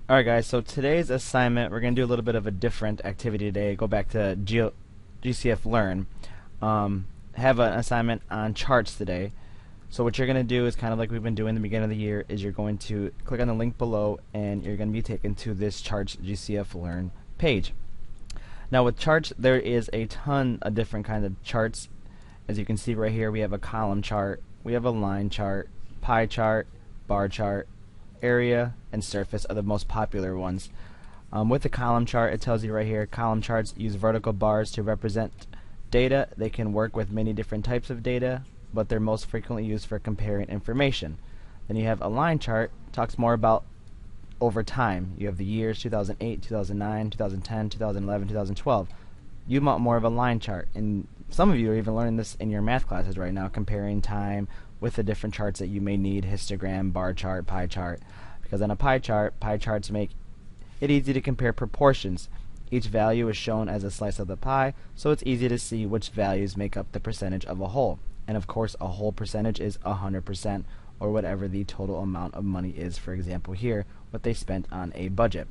Alright guys, so today's assignment, we're going to do a little bit of a different activity today. Go back to GCF Learn. Have an assignment on charts today. So what you're going to do is kind of like we've been doing in the beginning of the year, is you're going to click on the link below and you're going to be taken to this Charts GCF Learn page. Now with charts, there is a ton of different kinds of charts. As you can see right here, we have a column chart, we have a line chart, pie chart, bar chart, area, and surface are the most popular ones. With the column chart, it tells you right here, column charts use vertical bars to represent data. They can work with many different types of data, but they're most frequently used for comparing information. Then you have a line chart, talks more about over time. You have the years 2008, 2009, 2010, 2011, 2012. You want more of a line chart, and some of you are even learning this in your math classes right now, comparing time with the different charts that you may need: histogram, bar chart, pie chart. Because on a pie charts make it easy to compare proportions. Each value is shown as a slice of the pie, so it's easy to see which values make up the percentage of a whole. And of course, a whole percentage is 100%, or whatever the total amount of money is. For example here, what they spent on a budget.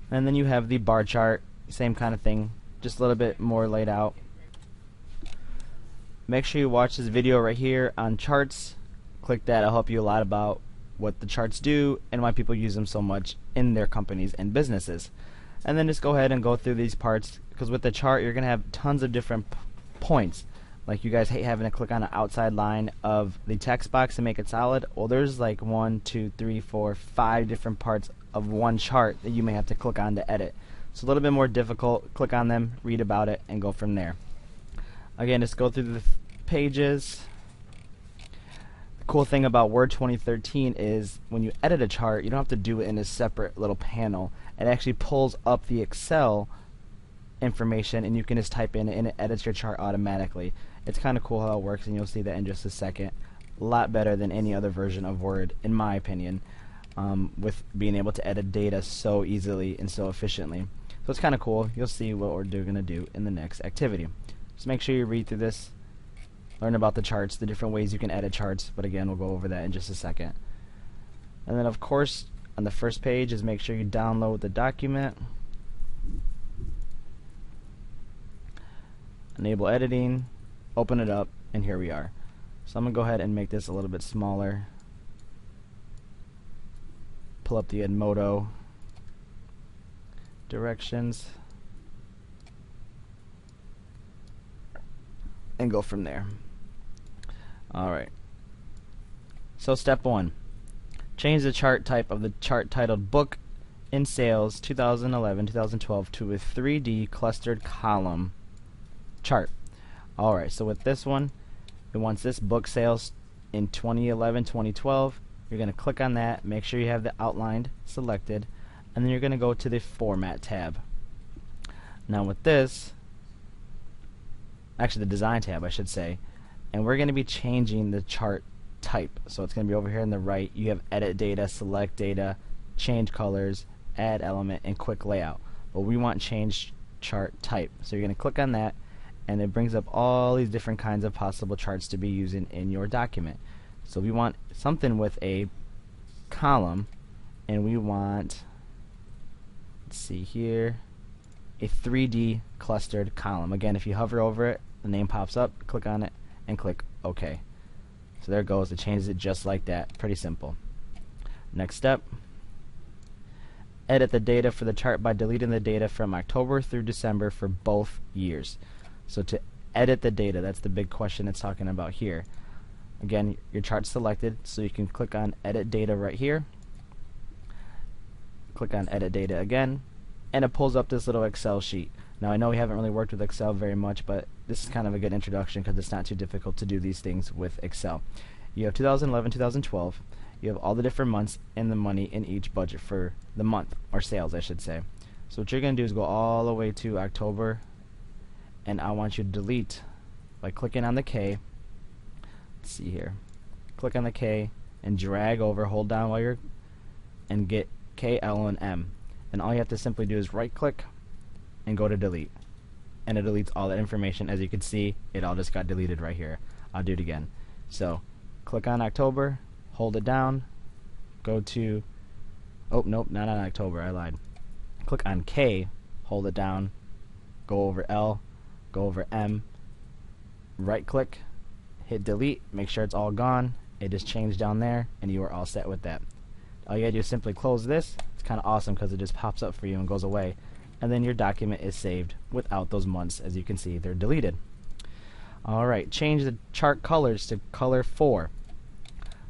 And then you have the bar chart, same kind of thing, just a little bit more laid out. Make sure you watch this video right here on charts. Click that. It'll help you a lot about what the charts do and why people use them so much in their companies and businesses. And then just go ahead and go through these parts, because with the chart you're going to have tons of different points. Like, you guys hate having to click on an outside line of the text box to make it solid. Well, there's like 1, 2, 3, 4, 5 different parts of one chart that you may have to click on to edit. It's a little bit more difficult. Click on them, read about it, and go from there. Again, just go through the pages. The cool thing about Word 2013 is when you edit a chart, you don't have to do it in a separate little panel. It actually pulls up the Excel information, and you can just type in it and it edits your chart automatically. It's kind of cool how it works, and you'll see that in just a second. A lot better than any other version of Word, in my opinion, with being able to edit data so easily and so efficiently. So it's kind of cool. You'll see what we're going to do in the next activity. Just make sure you read through this, learn about the charts, the different ways you can edit charts, but again, we'll go over that in just a second. And then of course, on the first page is make sure you download the document. Enable editing, open it up, and here we are. So I'm going to go ahead and make this a little bit smaller. Pull up the Edmodo directions and go from there. Alright. So step 1. Change the chart type of the chart titled Book in Sales 2011-2012 to a 3D clustered column chart. Alright, so with this one, it wants this book sales in 2011-2012. You're going to click on that, make sure you have the outlined selected, and then you're going to go to the Format tab. Now with this, actually the Design tab I should say, and we're going to be changing the chart type. So it's going to be over here on the right. You have Edit Data, Select Data, Change Colors, Add Element, and Quick Layout. But we want Change Chart Type. So you're going to click on that, and it brings up all these different kinds of possible charts to be using in your document. So we want something with a column, and we want, let's see here, a 3D clustered column. Again, if you hover over it, the name pops up, click on it, and click OK. So there it goes. It changes it just like that. Pretty simple. Next step, edit the data for the chart by deleting the data from October through December for both years. So to edit the data, that's the big question it's talking about here. Again, your chart's selected, so you can click on Edit Data right here. Click on Edit Data again, and it pulls up this little Excel sheet. Now I know we haven't really worked with Excel very much, but this is kind of a good introduction because it's not too difficult to do these things with Excel. You have 2011-2012. You have all the different months and the money in each budget for the month, or sales I should say. So what you're going to do is go all the way to October, and I want you to delete by clicking on the K. Let's see here. Click on the K and drag over, hold down while you're, and get K, L, and M. And all you have to simply do is right click and go to delete. And it deletes all that information. As you can see, it all just got deleted right here. I'll do it again. So click on October, hold it down, go to Oh, nope, not on October, I lied. Click on K, hold it down, go over L, go over M, right click, hit delete, make sure it's all gone. It is changed down there, and you are all set with that. All you gotta do is simply close this. It's kind of awesome because it just pops up for you and goes away, and then your document is saved without those months. As you can see, they're deleted. Alright, change the chart colors to color 4.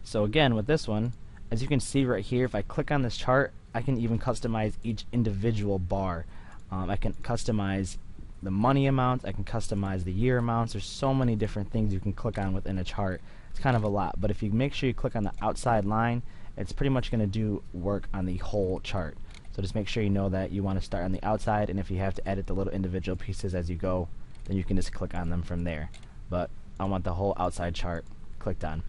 So again, with this one, as you can see right here, if I click on this chart, I can even customize each individual bar. I can customize the money amounts, I can customize the year amounts. There's so many different things you can click on within a chart. It's kind of a lot, but if you make sure you click on the outside line, it's pretty much going to do work on the whole chart. So just make sure you know that you want to start on the outside, and if you have to edit the little individual pieces as you go, then you can just click on them from there. But I want the whole outside chart clicked on.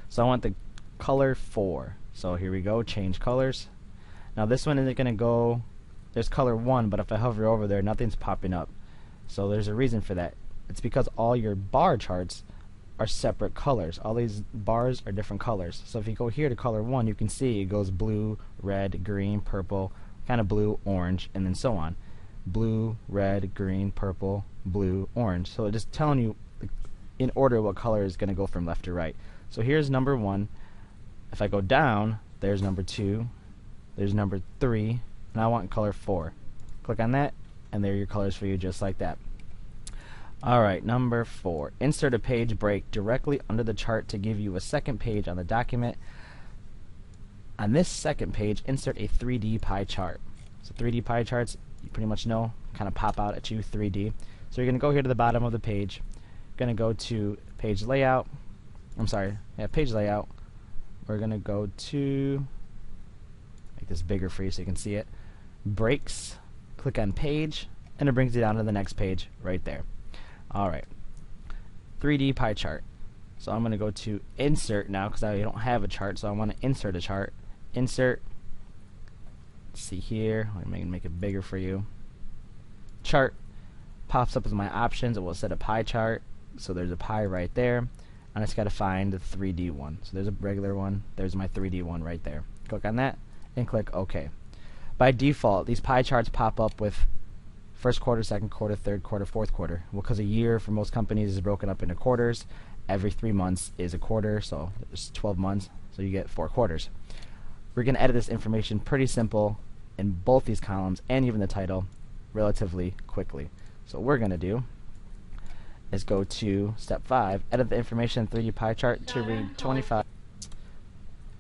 So I want the color 4. So here we go, change colors. Now this one isn't going to go, there's color 1, but if I hover over there, nothing's popping up. So there's a reason for that. It's because all your bar charts are separate colors. All these bars are different colors. So if you go here to color 1, you can see it goes blue, red, green, purple, kind of blue, orange, and then so on. Blue, red, green, purple, blue, orange. So it's just telling you in order what color is going to go from left to right. So here's number 1. If I go down, there's number 2, there's number 3, and I want color 4. Click on that, and there are your colors for you just like that. Alright, number 4. Insert a page break directly under the chart to give you a second page on the document. On this second page, insert a 3D pie chart. So 3D pie charts, you pretty much know, kind of pop out at you 3D. So you're going to go here to the bottom of the page. You're going to go to page layout. Page layout. We're going to go to, make this bigger for you so you can see it, breaks, click on page, and it brings you down to the next page right there. Alright, 3D pie chart. So I'm going to go to insert now because I don't have a chart, so I want to insert a chart. Insert, let's see here, let me make it bigger for you. Chart pops up as my options. It will set a pie chart, so there's a pie right there. I just got to find the 3D one. So there's a regular one, there's my 3D one right there. Click on that and click OK. By default, these pie charts pop up with first quarter, second quarter, third quarter, fourth quarter. Well, because a year for most companies is broken up into quarters. Every 3 months is a quarter, so there's 12 months, so you get 4 quarters. We're going to edit this information pretty simple in both these columns and even the title relatively quickly. So what we're going to do is go to step 5, edit the information in 3D pie chart to read 25.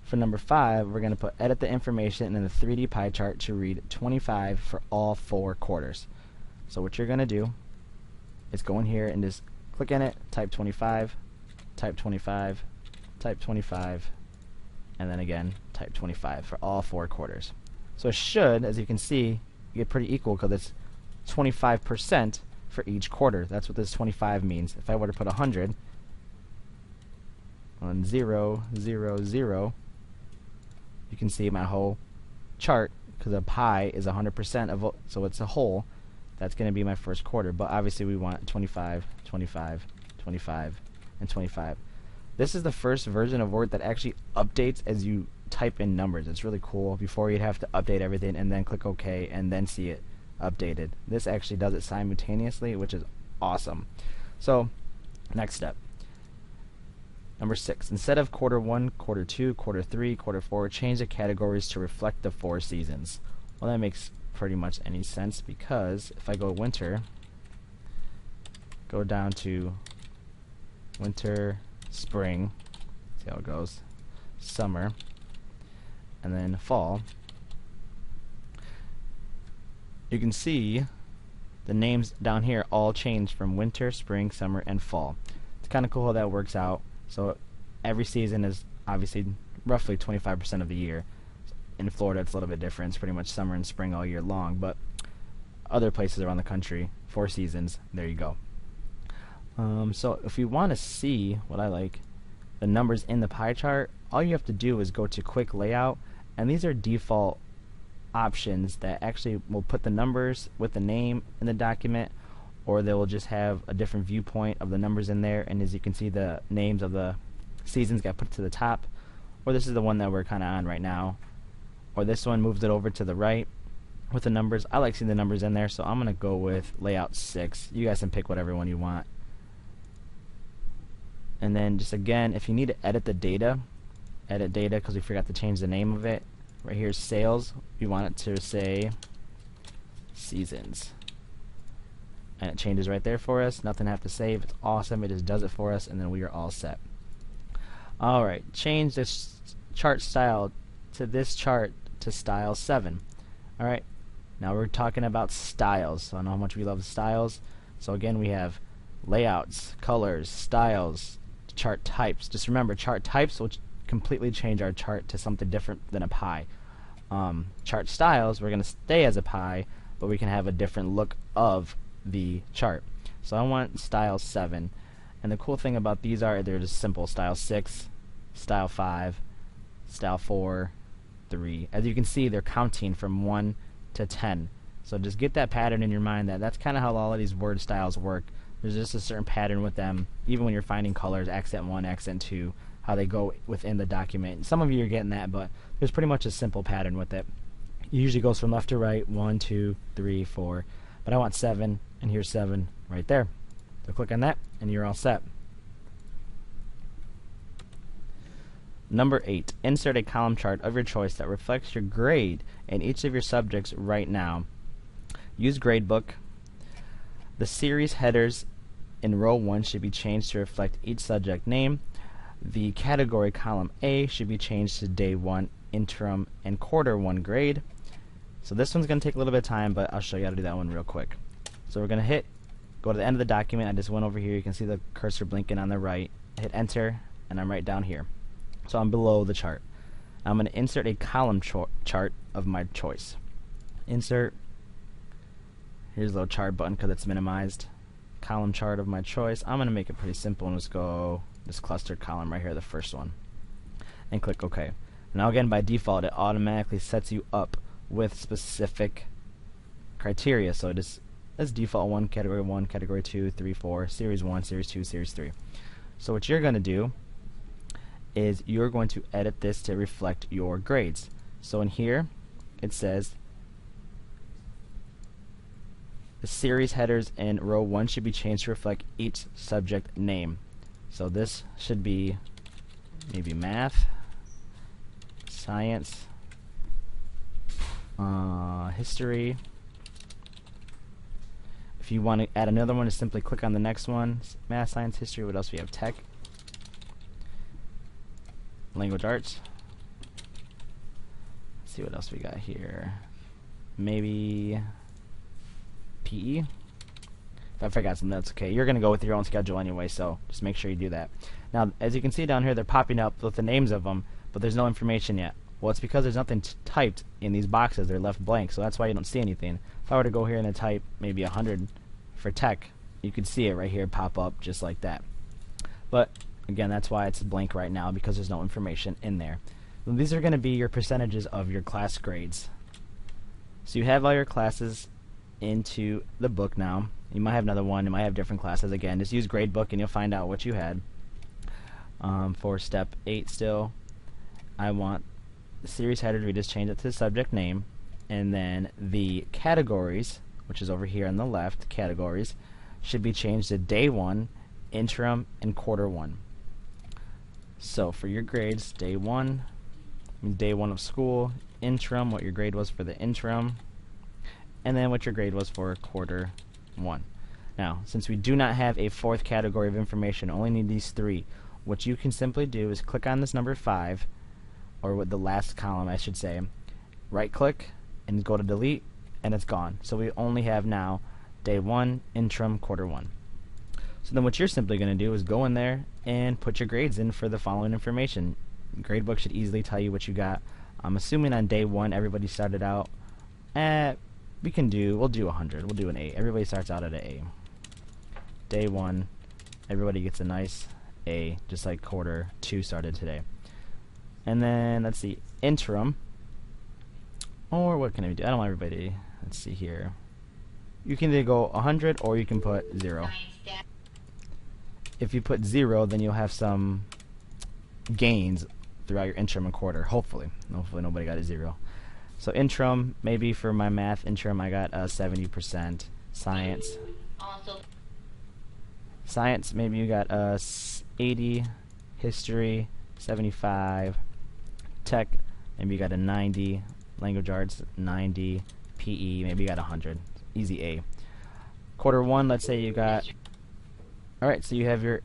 For number 5, we're going to put edit the information in the 3D pie chart to read 25 for all 4 quarters. So what you're going to do is go in here and just click in it, type 25, type 25, type 25, and then again type 25 for all 4 quarters. So it should, as you can see, get pretty equal because it's 25% for each quarter. That's what this 25 means. If I were to put 100 on 0, 0, 0, you can see my whole chart because a pie is 100% of, so it's a whole. That's going to be my first quarter, but obviously we want 25, 25, 25, and 25. This is the first version of Word that actually updates as you type in numbers. It's really cool. Before you'd have to update everything and then click OK and then see it updated. This actually does it simultaneously, which is awesome. So, next step. Number 6. Instead of quarter 1, quarter 2, quarter 3, quarter 4, change the categories to reflect the 4 seasons. Well, that makes pretty much any sense because if I go winter, go down to winter, spring, see how it goes, summer, and then fall, you can see the names down here all change from winter, spring, summer, and fall. It's kind of cool how that works out. So every season is obviously roughly 25% of the year. In Florida it's a little bit different. It's pretty much summer and spring all year long, but other places around the country, 4 seasons, there you go. So if you want to see what I like, the numbers in the pie chart, all you have to do is go to quick layout, and these are default options that actually will put the numbers with the name in the document, or they will just have a different viewpoint of the numbers in there, and as you can see the names of the seasons got put to the top, or this is the one that we're kind of on right now, or this one moves it over to the right with the numbers. I like seeing the numbers in there, so I'm going to go with layout 6. You guys can pick whatever one you want. And then just again, if you need to edit the data, edit data because we forgot to change the name of it. Right here, sales, we want it to say seasons. And it changes right there for us. Nothing to have to save. It's awesome. It just does it for us, and then we are all set. Alright, change this chart style to this chart to style 7. Alright, now we're talking about styles. So I know how much we love styles. So again, we have layouts, colors, styles, chart types. Just remember, chart types will completely change our chart to something different than a pie. Chart styles, we're going to stay as a pie, but we can have a different look of the chart. So I want style 7. And the cool thing about these are they're just simple. Style 6, style 5, style 4, 3. As you can see, they're counting from 1 to 10. So just get that pattern in your mind that's kind of how all of these word styles work. There's just a certain pattern with them, even when you're finding colors, accent 1, accent 2, how they go within the document. Some of you are getting that, but there's pretty much a simple pattern with it. It usually goes from left to right, 1, 2, 3, 4. But I want 7, and here's 7 right there. So click on that, and you're all set. Number 8, insert a column chart of your choice that reflects your grade in each of your subjects right now. Use gradebook. The series headers in row 1 should be changed to reflect each subject name. The category column A should be changed to day 1, interim, and quarter 1 grade. So this one's going to take a little bit of time, but I'll show you how to do that one real quick. So we're going to go to the end of the document. I just went over here. You can see the cursor blinking on the right. Hit enter, and I'm right down here. So I'm below the chart. I'm going to insert a column chart of my choice. Insert. Here's a little chart button because it's minimized. Column chart of my choice. I'm going to make it pretty simple and just go this clustered column right here, the first one. And click OK. Now again, by default, it automatically sets you up with specific criteria. So this default 1, category 2, 3, 4, series 1, series 2, series 3. So what you're going to do is you're going to edit this to reflect your grades. So in here it says the series headers in row 1 should be changed to reflect each subject name. So this should be maybe math, science, history. If you want to add another one, just simply click on the next one. Math, science, history. What else do we have? Tech, language arts. Let's see what else we got here. Maybe PE. If I forgot something, that's okay. You're going to go with your own schedule anyway, so just make sure you do that. Now, as you can see down here, they're popping up with the names of them, but there's no information yet. Well, it's because there's nothing typed in these boxes. They're left blank, so that's why you don't see anything. If I were to go here and type maybe 100 for tech, you could see it right here pop up just like that. But again, that's why it's blank right now, because there's no information in there. And these are going to be your percentages of your class grades. So you have all your classes into the book now. You might have another one. You might have different classes. Again, just use gradebook and you'll find out what you had. For step 8 still, I want the series header, we just change it to the subject name, and then the categories, which is over here on the left, categories, should be changed to day 1, interim, and quarter 1. So for your grades, day 1 of school, interim, what your grade was for the interim, and then what your grade was for quarter 1. Now, since we do not have a 4th category of information, only need these 3, what you can simply do is click on this number 5, or with the last column I should say, right click and go to delete, and it's gone. So we only have now day 1, interim, quarter 1. So then what you're simply going to do is go in there and put your grades in for the following information. Gradebook should easily tell you what you got. I'm assuming on day 1 everybody started out at, we'll do 100, we'll do an A. Everybody starts out at an A. Day 1, everybody gets a nice A, just like quarter 2 started today. And then, let's see, interim, or what can I do? I don't want everybody, let's see here. You can either go 100 or you can put 0. If you put 0, then you'll have some gains throughout your interim and quarter. Hopefully nobody got a 0. So interim, maybe for my math interim I got 70%. Science, maybe you got 80. History 75. Tech, maybe you got a 90. Language arts 90. PE, maybe you got 100. Easy A. Quarter 1, let's say you got. Alright, so you have your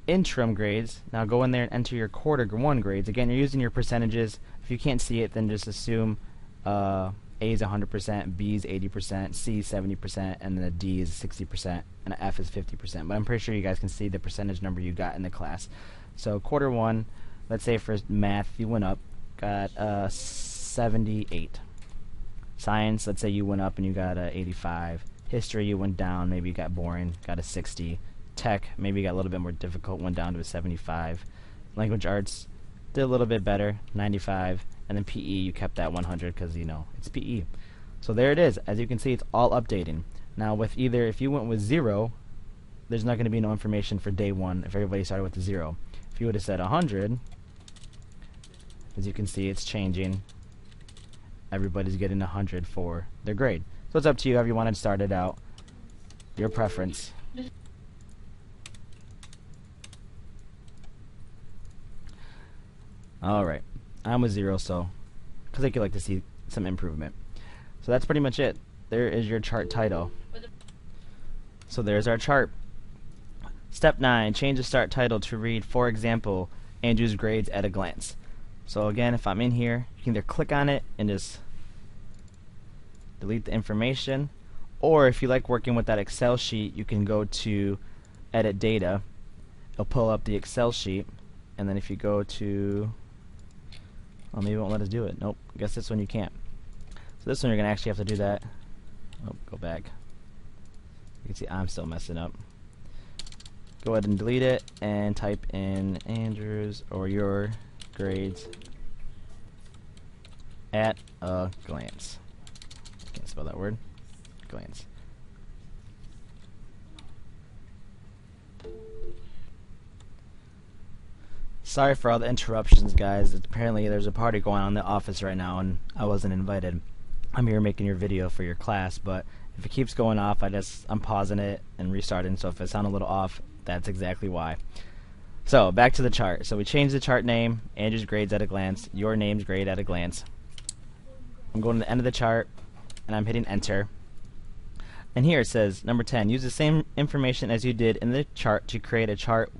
interim grades. Now go in there and enter your quarter 1 grades. Again, you're using your percentages. If you can't see it, then just assume A is 100%, B is 80%, C is 70%, and then a D is 60%, and an F is 50%. But I'm pretty sure you guys can see the percentage number you got in the class. So quarter 1, let's say for math you went up, got 78. Science, let's say you went up and you got 85. History, you went down, maybe you got boring, got a 60. Tech, maybe you got a little bit more difficult, went down to a 75. Language arts, did a little bit better, 95. And then PE, you kept that 100 because, you know, it's PE. So there it is. As you can see, it's all updating. Now with either, if you went with 0, there's not going to be no information for day 1 if everybody started with a 0. If you would have said 100, as you can see, it's changing. Everybody's getting 100 for their grade. So it's up to you how you want to start it out. Your preference. Alright. I'm with 0, so because I could like to see some improvement. So that's pretty much it. There is your chart title. So there's our chart. Step 9, change the start title to read, for example, Andrew's grades at a glance. So again, if I'm in here, you can either click on it and just delete the information, or if you like working with that Excel sheet, you can go to edit data. It'll pull up the Excel sheet, and then if you go to, well, maybe it won't let us do it. Nope, I guess this one you can't. So this one you're gonna actually have to do that. Oh, go back. You can see I'm still messing up. Go ahead and delete it and type in Andrew's or your grades at a glance. Can't spell that word. Glance. Sorry for all the interruptions, guys. Apparently there's a party going on in the office right now and I wasn't invited. I'm here making your video for your class, but if it keeps going off, I'm pausing it and restarting, so if it sounds a little off, that's exactly why. So back to the chart. So we changed the chart name, Andrew's grades at a glance, your name's grade at a glance. I'm going to the end of the chart and I'm hitting enter. And here it says number 10, use the same information as you did in the chart to create a chart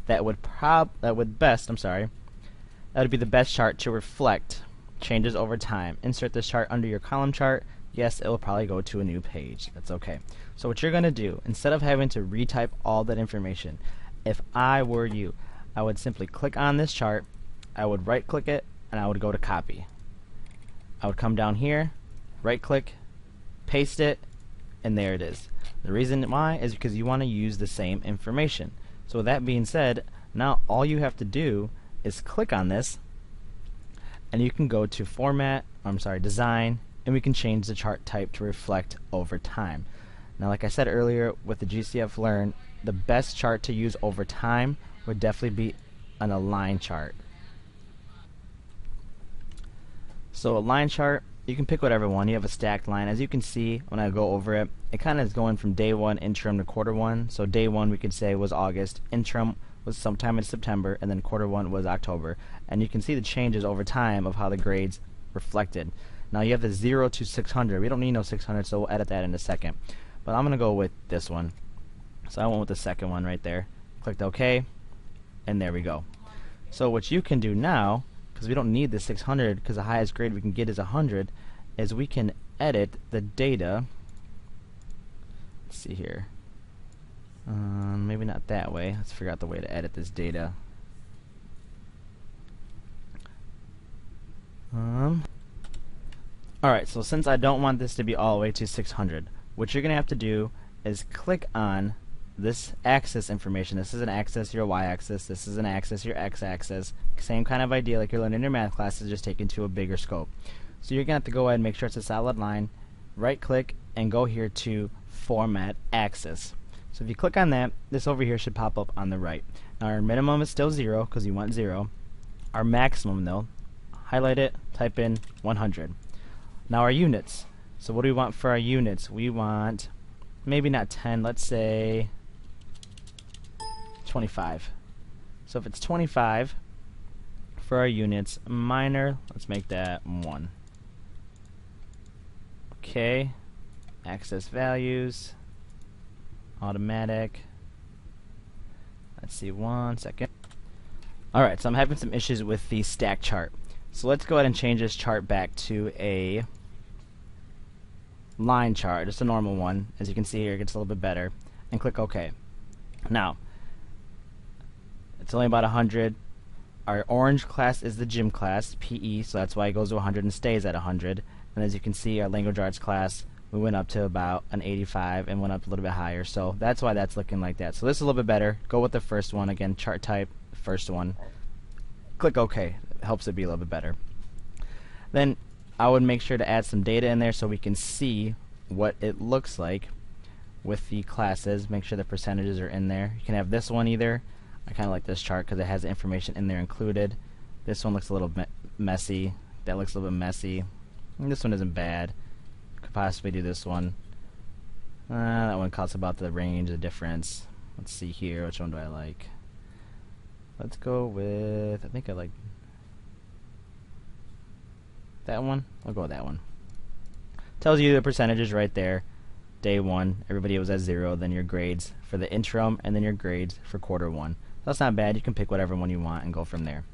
that would be the best chart to reflect changes over time. Insert this chart under your column chart. Yes, it will probably go to a new page. That's okay. So what you're going to do, instead of having to retype all that information, if I were you, I would simply click on this chart, I would right click it, and I would go to copy. I would come down here, right click, paste it, and there it is. The reason why is because you want to use the same information. So with that being said, now all you have to do is click on this and you can go to design, and we can change the chart type to reflect over time. Now like I said earlier, with the GCF Learn, the best chart to use over time would definitely be an align chart. So a line chart, you can pick whatever one. You have a stacked line. As you can see when I go over it, it kind of is going from day 1 interim to quarter 1. So day 1 we could say was August, interim was sometime in September, and then quarter 1 was October. And you can see the changes over time of how the grades reflected. Now you have the 0 to 600. We don't need no 600, so we'll edit that in a second. But I'm going to go with this one. So I went with the second one right there. Clicked OK, and there we go. So what you can do now, because we don't need the 600, because the highest grade we can get is 100, is we can edit the data. Let's see here. Maybe not that way. Let's figure out the way to edit this data. Alright, so since I don't want this to be all the way to 600, what you're going to have to do is click on this axis information. This is an axis, your y-axis. This is an axis, your x-axis. Same kind of idea like you're learning in your math classes, just taken to a bigger scope. So you're going to have to go ahead and make sure it's a solid line, right click, and go here to Format Axis. So if you click on that, this over here should pop up on the right. Now our minimum is still 0 because you want 0. our maximum though, highlight it, type in 100. Now our units. So what do we want for our units? We want maybe not 10, let's say 25. So if it's 25 for our units, minor, let's make that 1. Okay, access values, automatic. Let's see, 1 second. Alright, so I'm having some issues with the stack chart. So let's go ahead and change this chart back to a line chart, just a normal one. As you can see here, it gets a little bit better. And click OK. Now, it's only about 100. Our orange class is the gym class, PE, so that's why it goes to 100 and stays at 100. And as you can see, our language arts class, we went up to about an 85 and went up a little bit higher. So that's why that's looking like that. So this is a little bit better. Go with the first one. Again, chart type, first one. Click OK. It helps it be a little bit better. Then I would make sure to add some data in there so we can see what it looks like with the classes. Make sure the percentages are in there. You can have this one either. I kind of like this chart because it has the information in there included. This one looks a little messy. That looks a little bit messy. And this one isn't bad. Could possibly do this one. That one costs about the range, the difference. Let's see here. Which one do I like? Let's go with, I think I like that one. I'll go with that one. Tells you the percentages right there. Day 1, everybody was at 0, then your grades for the interim, and then your grades for quarter 1. That's not bad. You can pick whatever one you want and go from there.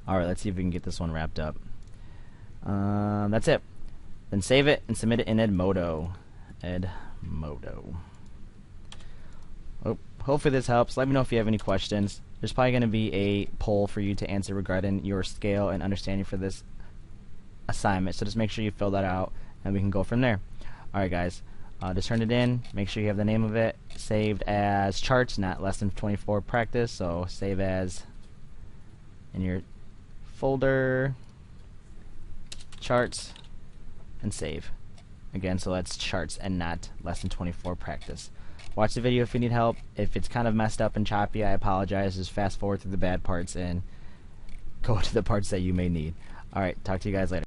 Alright, let's see if we can get this one wrapped up. That's it. Then save it and submit it in Edmodo. Edmodo. Oh, hopefully this helps. Let me know if you have any questions. There's probably going to be a poll for you to answer regarding your scale and understanding for this assignment. So just make sure you fill that out and we can go from there. Alright guys, just turn it in. Make sure you have the name of it saved as charts, not less than 24 practice. So save as in your folder, charts, and save. Again, so that's charts and not less than 24 practice. Watch the video if you need help. If it's kind of messed up and choppy, I apologize. Just fast forward through the bad parts and go to the parts that you may need. Alright, talk to you guys later.